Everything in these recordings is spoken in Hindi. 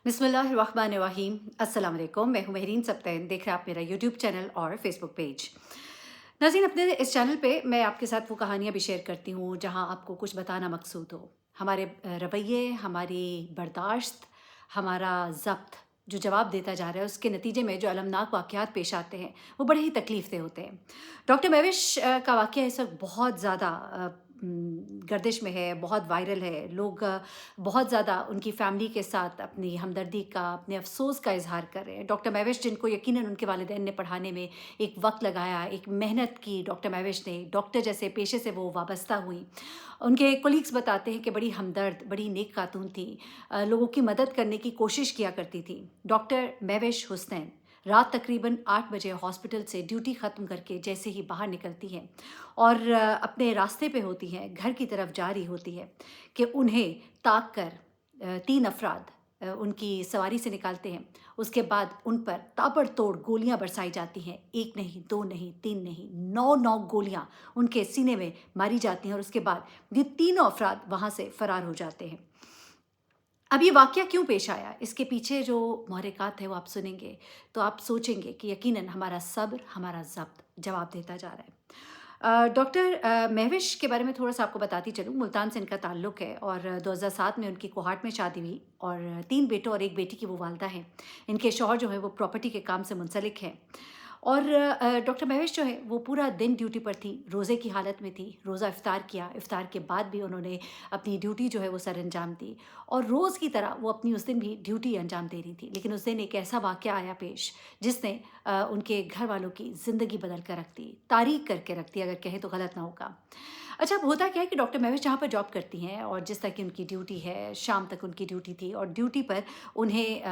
बिस्मिल्लाहिर्रहमानिर्रहीम। अस्सलाम वालेकुम। मैं हूं महरीन सब्तैन। देख रहे हैं आप मेरा यूट्यूब चैनल और फेसबुक पेज। नाज़रीन, अपने इस चैनल पे मैं आपके साथ वो कहानियाँ भी शेयर करती हूँ जहाँ आपको कुछ बताना मकसूद हो। हमारे रवैये, हमारी बर्दाश्त, हमारा ज़ब्त जो जवाब देता जा रहा है उसके नतीजे में जो अलमनाक वाक़यात पेश आते हैं वो बड़े ही तकलीफ़ देह होते हैं। डॉक्टर महविश का वाक़या इस वक्त बहुत ज़्यादा गर्दिश में है, बहुत वायरल है। लोग बहुत ज़्यादा उनकी फ़ैमिली के साथ अपनी हमदर्दी का, अपने अफ़सोस का इज़हार कर रहे हैं। डॉक्टर महविश जिनको यकीनन उनके वालिदैन ने पढ़ाने में एक वक़्त लगाया, एक मेहनत की डॉक्टर महविश ने, डॉक्टर जैसे पेशे से वो वाबस्ता हुईं। उनके कोलीग्स बताते हैं कि बड़ी हमदर्द, बड़ी नेक खातून थी। लोगों की मदद करने की कोशिश किया करती थी। डॉक्टर महविश हुसैन रात तकरीबन 8 बजे हॉस्पिटल से ड्यूटी ख़त्म करके जैसे ही बाहर निकलती हैं और अपने रास्ते पे होती हैं, घर की तरफ जा रही होती है कि उन्हें ताक कर 3 अफ़राद उनकी सवारी से निकालते हैं। उसके बाद उन पर ताबड़तोड़ गोलियाँ बरसाई जाती हैं। 1 नहीं, 2 नहीं, 3 नहीं, 9-9 गोलियाँ उनके सीने में मारी जाती हैं और उसके बाद ये तीनों अफ़राद वहाँ से फ़रार हो जाते हैं। अब ये वाक़या क्यों पेश आया? इसके पीछे जो महरक़ात हैं वो आप सुनेंगे, तो आप सोचेंगे कि यकीनन हमारा सब्र, हमारा ज़ब्त जवाब देता जा रहा है। डॉक्टर महविश के बारे में थोड़ा-सा आपको बताती चलूँ। मुल्तान से इनका ताल्लुक़ है और 2007 में उनकी कोहाट में शादी हुई और 3 बेटों और 1 बेटी की वो वालिदा हैं। इनके शौहर जो हैं वो प्रॉपर्टी के काम से मुंसलिक हैं। और डॉक्टर महविश जो है वो पूरा दिन ड्यूटी पर थी, रोज़े की हालत में थी। रोज़ा इफ़्तार किया, इफ़्तार के बाद भी उन्होंने अपनी ड्यूटी जो है वो सरअंजाम दी और रोज़ की तरह वो अपनी उस दिन भी ड्यूटी अंजाम दे रही थी। लेकिन उस दिन एक ऐसा वाक़या आया पेश जिसने उनके घर वालों की ज़िंदगी बदल कर रख दी, तारीक करके रख दी, अगर कहें तो गलत ना होगा। अच्छा, अब होता क्या है कि डॉक्टर महविश जहाँ पर जॉब करती हैं और जिस तरह की उनकी ड्यूटी है, शाम तक उनकी ड्यूटी थी और ड्यूटी पर उन्हें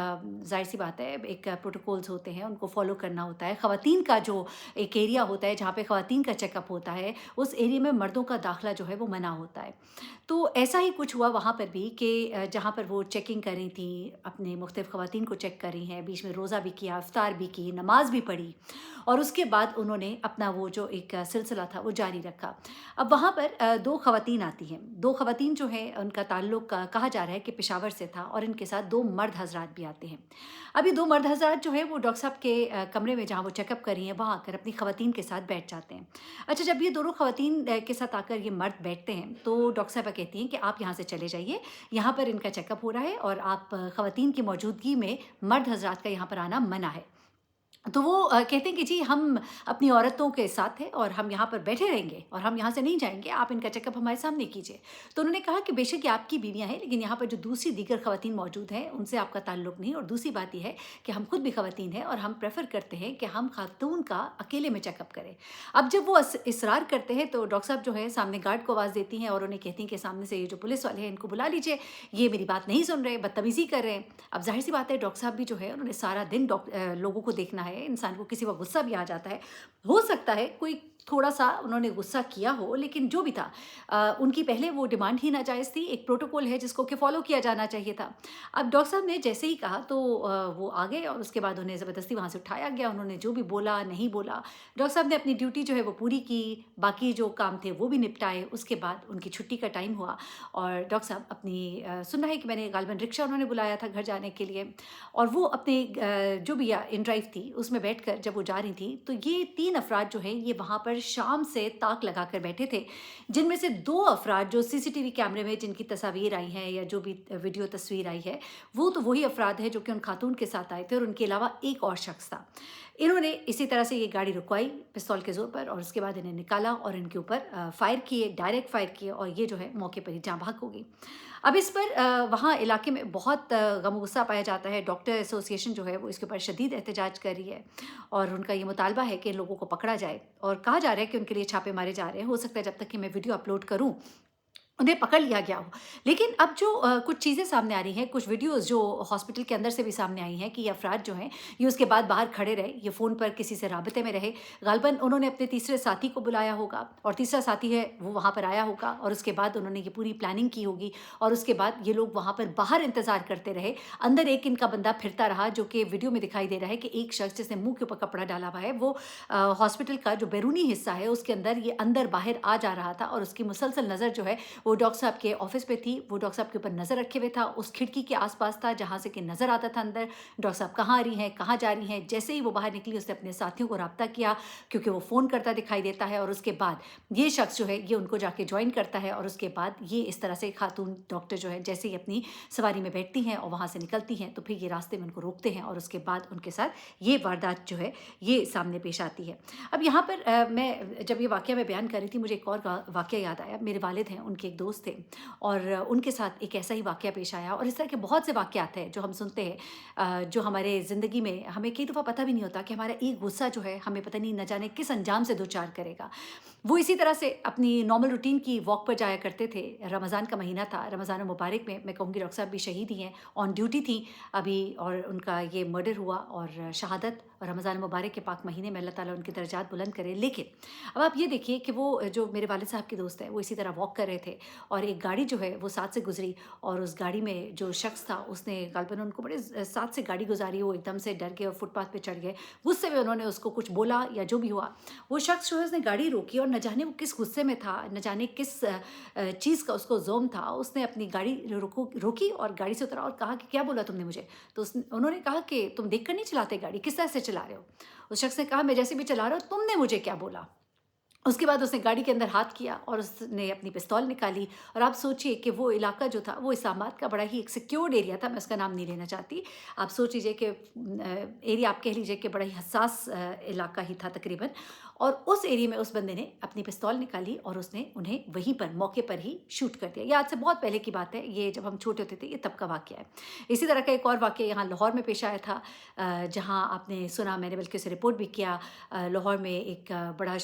ज़ाहिर-सी बात है, एक प्रोटोकॉल्स होते हैं, उनको फ़ॉलो करना होता है। ख़वातीन का जो एक एरिया होता है जहाँ पे ख़वातीन का चेकअप होता है, उस एरिया में मर्दों का दाखिला जो है वो मना होता है। तो ऐसा ही कुछ हुआ वहाँ पर भी कि जहाँ पर वो चेकिंग कर रही थीं, अपने मुख्तलिफ़ ख़वातीन को चेक कर रही हैं, बीच में रोज़ा भी किया, इफ़्तार भी की, नमाज़ भी पढ़ी और उसके बाद उन्होंने अपना वो जो एक सिलसिला था वो जारी रखा। अब वहाँ पर 2 ख़वातीन आती हैं। 2 ख़वातीन जो हैं उनका ताल्लुक कहा जा रहा है कि पेशावर से था और इनके साथ 2 मर्द हज़रात भी आते हैं। अब ये 2 मर्द हज़रात जो है वो डॉक्टर साहब के कमरे में जहाँ वो चेकअप कर रही हैं वहाँ आकर अपनी ख़वातीन के साथ बैठ जाते हैं। अच्छा, जब ये दोनों ख़वातीन के साथ आकर ये मर्द बैठते हैं तो डॉक्टर साहिबा कहती हैं कि आप यहाँ से चले जाइए, यहाँ पर इनका चेकअप हो रहा है और आप ख़वातीन की मौजूदगी में मर्द हज़रात का यहाँ पर आना मना है। तो वो कहते हैं कि जी हम अपनी औरतों के साथ हैं और हम यहाँ पर बैठे रहेंगे और हम यहाँ से नहीं जाएँगे, आप इनका चेकअप हमारे सामने कीजिए। तो उन्होंने कहा कि बेशक ये आपकी बीवियाँ हैं, लेकिन यहाँ पर जो दूसरी दीगर ख़वातीन मौजूद हैं, उनसे आपका ताल्लुक नहीं और दूसरी बात ये है कि हम खुद भी ख़वातीन हैं और हम प्रेफ़र करते हैं कि हम खातून का अकेले में चेकअप करें। अब जब वो इसरार करते हैं तो डॉक्टर साहब जो है सामने गार्ड को आवाज़ देती हैं और उन्हें कहती हैं कि सामने से ये जो पुलिस वाले हैं इनको बुला लीजिए, ये मेरी बात नहीं सुन रहे, बदतमीज़ी कर रहे हैं। अब ज़ाहिर-सी बात है डॉक्टर साहब भी जो है उन्होंने सारा दिन लोगों को देखना है, इंसान को किसी वक़्त गुस्सा भी आ जाता है। हो सकता है कोई थोड़ा-सा उन्होंने गुस्सा किया हो, लेकिन जो भी था उनकी पहले वो डिमांड ही नाजायज़ थी। एक प्रोटोकॉल है जिसको कि फ़ॉलो किया जाना चाहिए था। अब डॉक्टर साहब ने जैसे ही कहा तो वो आ गए और उसके बाद उन्हें ज़बरदस्ती वहाँ से उठाया गया। उन्होंने जो भी बोला, नहीं बोला, डॉक्टर साहब ने अपनी ड्यूटी जो है वो पूरी की, बाकी जो काम थे वो भी निपटाए। उसके बाद उनकी छुट्टी का टाइम हुआ और डॉक्टर साहब अपनी सुना है कि मैंने गालिबन रिक्शा उन्होंने बुलाया था घर जाने के लिए और वो अपने जो भी इन ड्राइव थी उसमें बैठकर जब वो जा रही थी तो ये 3 अफ़राद जो हैं ये वहाँ पर शाम से ताक लगाकर बैठे थे, जिनमें से 2 अफ़राद जो सीसीटीवी कैमरे में जिनकी तस्वीर आई हैं या जो भी वीडियो तस्वीर आई है, वो तो वही अफ़राद हैं जो कि उन खातून के साथ आए थे और उनके अलावा एक और शख़्स था। इन्होंने इसी तरह से ये गाड़ी रुकवाई पिस्तौल के ज़ोर पर और उसके बाद इन्हें निकाला और इनके ऊपर फ़ायर किए, डायरेक्ट फ़ायर किए और ये जो है मौके पर ही जाँ बहक हो गई। अब इस पर वहाँ इलाके में बहुत गम-गुस्सा पाया जाता है। डॉक्टर एसोसिएशन जो है वो इसके ऊपर शदीद एहतजाज कर रही है और उनका ये मुतालबा है कि इन लोगों को पकड़ा जाए और कहा जा रहा है कि उनके लिए छापे मारे जा रहे हैं। हो सकता है जब तक कि मैं वीडियो अपलोड करूँ उन्हें पकड़ लिया गया हो। लेकिन अब जो कुछ चीज़ें सामने आ रही हैं, कुछ वीडियोज़ जो हॉस्पिटल के अंदर से भी सामने आई हैं कि ये अफ़राद जो हैं, ये उसके बाद बाहर खड़े रहे, ये फ़ोन पर किसी से राब्ते में रहे। ग़ालिबन उन्होंने अपने तीसरे साथी को बुलाया होगा और तीसरा साथी है, वो वहाँ पर आया होगा और उसके बाद उन्होंने ये पूरी प्लानिंग की होगी और उसके बाद ये लोग वहाँ पर बाहर इंतज़ार करते रहे। अंदर एक इनका बंदा फिरता रहा, जो कि वीडियो में दिखाई दे रहा है कि एक शख़्स जिसने मुँह के ऊपर कपड़ा डाला हुआ है, वो हॉस्पिटल का जो बैरूनी हिस्सा है, उसके अंदर ये अंदर-बाहर आ जा रहा था और उसकी मुसलसल नज़र जो है वो डॉक्टर साहब के ऑफ़िस पे थी, वो डॉक्टर साहब के ऊपर नज़र रखे हुए था, उस खिड़की के आस-पास था जहाँ से कि नज़र आता था अंदर, डॉक्टर साहब कहाँ आ रही हैं, कहाँ जा रही हैं। जैसे ही वो बाहर निकली उसने अपने साथियों को राब्ता किया क्योंकि वो फ़ोन करता दिखाई देता है और उसके बाद ये शख्स जो है ये उनको जाके जॉइन करता है और उसके बाद ये इस तरह से खातून डॉक्टर जो है जैसे ही अपनी सवारी में बैठती हैं और वहाँ से निकलती हैं तो फिर ये रास्ते में उनको रोकते हैं और उसके बाद उनके साथ ये वारदात जो है ये सामने पेश आती है। अब यहाँ पर मैं जब ये वाक़या मैं बयान कर रही थी मुझे एक और वाक़या याद आया। मेरे वालिद हैं, उनके एक दोस्त थे और उनके साथ एक ऐसा ही वाक़या पेश आया और इस तरह के बहुत से वाक़यात हैं जो हम सुनते हैं जो हमारे ज़िंदगी में हमें कई दफ़ा पता भी नहीं होता कि हमारा एक गुस्सा जो है हमें पता नहीं न जाने किस अंजाम से दो-चार करेगा। वो इसी तरह से अपनी नॉर्मल रूटीन की वॉक पर जाया करते थे। रमज़ान का महीना था, रमज़ान मुबारक में मैं कहूँगी डॉक्टर साहब भी शहीद ही हैं, ऑन ड्यूटी थी अभी और उनका ये मर्डर हुआ और शहादत और रमज़ान मुबारक के पाक महीने में अल्लाह ताला उनकी दर्जात बुलंद करे। लेकिन अब आप ये देखिए कि वो जो मेरे वालिद साहब के दोस्त हैं, वो इसी तरह वॉक कर रहे थे और एक गाड़ी जो है वो साथ से गुज़री और उस गाड़ी में जो शख्स था उसने ग़ालिबन उनको बड़े साथ से गाड़ी गुज़ारी, वो एकदम से डर गए और फुटपाथ पे चढ़ गए। गुस्से में उन्होंने उसको कुछ बोला या जो भी हुआ, वो शख्स जो है उसने गाड़ी रोकी और न जाने वो किस गुस्से में था, न जाने किस चीज़ का उसको ज़ोम था, उसने अपनी गाड़ी रोकी और गाड़ी से उतरा और कहा कि क्या बोला तुमने मुझे? तो उन्होंने कहा कि तुम देख कर नहीं चलाते गाड़ी, किस तरह से चला रहे हो? उस शख्स ने कहा मैं जैसे भी चला रहा हूँ, तुमने मुझे क्या बोला? उसके बाद उसने गाड़ी के अंदर हाथ किया और उसने अपनी पिस्तौल निकाली और आप सोचिए कि वो इलाका जो था वो इस्लामाबाद का बड़ा ही एक सिक्योर्ड एरिया था, मैं उसका नाम नहीं लेना चाहती। आप सोच लीजिए कि एरिया आप कह लीजिए कि बड़ा ही हसास इलाका ही था तकरीबन और उस एरिया में उस बंदे ने अपनी पिस्तौल निकाली और उसने उन्हें वहीं पर मौके पर ही शूट कर दिया। ये आज से बहुत पहले की बात है, ये जब हम छोटे होते थे ये तब का वाक़या है। इसी तरह का एक और वाक़या यहाँ लाहौर में पेश आया था जहाँ आपने सुना, मैंने बल्कि उसे रिपोर्ट भी किया। लाहौर में एक बड़ा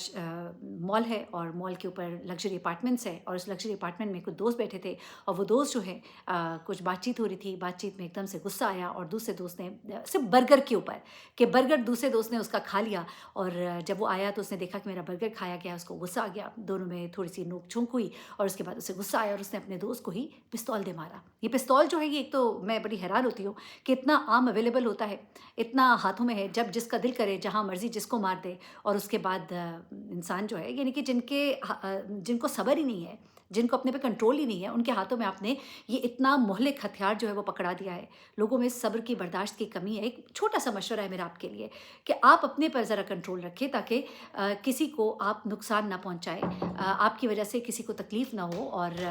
मॉल है और मॉल के ऊपर लग्जरी अपार्टमेंट्स है और उस लग्जरी अपार्टमेंट में कुछ दोस्त बैठे थे और वो दोस्त जो है कुछ बातचीत हो रही थी, बातचीत में एकदम से गुस्सा आया और दूसरे दोस्त ने सिर्फ बर्गर के ऊपर कि बर्गर दूसरे दोस्त ने उसका खा लिया और जब वो आया तो उसने देखा कि मेरा बर्गर खाया गया, उसको गुस्सा आ गया, दोनों में थोड़ी सी नोक झोंक हुई और उसके बाद उसे गुस्सा आया और उसने अपने दोस्त को ही पिस्तौल दे मारा। ये पिस्तौल जो है ये एक तो मैं बड़ी हैरान होती हूँ कि इतना आम अवेलेबल होता है, इतना हाथों में है, जब जिसका दिल करे जहाँ मर्जी जिसको मार दे और उसके बाद इंसान जो है यानी कि जिनको सब्र ही नहीं है, जिनको अपने पे कंट्रोल ही नहीं है, उनके हाथों में आपने ये इतना मोहलिक हथियार जो है वो पकड़ा दिया है। लोगों में सब्र की, बर्दाश्त की कमी है। एक छोटा-सा मशवरा है मेरा आपके लिए कि आप अपने पर ज़रा कंट्रोल रखें ताकि किसी को आप नुकसान ना पहुँचाएँ, आपकी वजह से किसी को तकलीफ़ ना हो और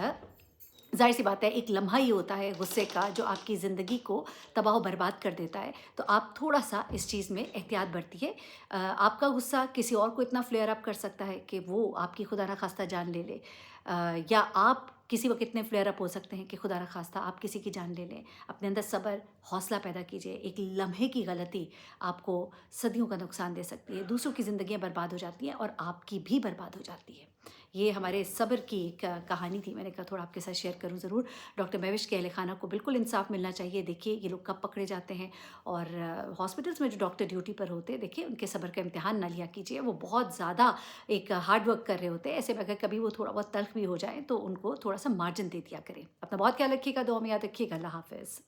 ज़ाहिर-सी बात है एक लम्हा ही होता है गुस्से का जो आपकी ज़िंदगी को तबाह बर्बाद कर देता है। तो आप थोड़ा-सा इस चीज़ में एहतियात बरतिए। आपका गुस्सा किसी और को इतना फ्लेयर अप कर सकता है कि वो आपकी खुदा न ख़ास्ता जान ले ले। या आप किसी वक़्त इतने फ्लेयर अप हो सकते हैं कि खुदा न ख़ास्ता आप किसी की जान ले लें। अपने अंदर सब्र, हौसला पैदा कीजिए। एक लम्हे की गलती आपको सदियों का नुकसान दे सकती है। दूसरों की ज़िंदगियाँ बर्बाद हो जाती हैं और आपकी भी बर्बाद हो जाती है। ये हमारे सब्र की एक कहानी थी, मैंने कहा थोड़ा आपके साथ शेयर करूं ज़रूर। डॉक्टर महविश के अहल खाना को बिल्कुल इंसाफ मिलना चाहिए। देखिए ये लोग कब पकड़े जाते हैं और हॉस्पिटल्स में जो डॉक्टर ड्यूटी पर होते हैं देखिए उनके सब्र का इम्तिहान ना लिया कीजिए, वो बहुत ज़्यादा एक हार्ड वर्क कर रहे होते हैं। ऐसे में अगर कभी वो थोड़ा बहुत तल्ख भी हो जाए तो उनको थोड़ा सा मार्जिन दे दिया करें। अपना बहुत ख्याल रखिएगा, दुआ में याद रखिएगा। अल्लाह हाफिज़।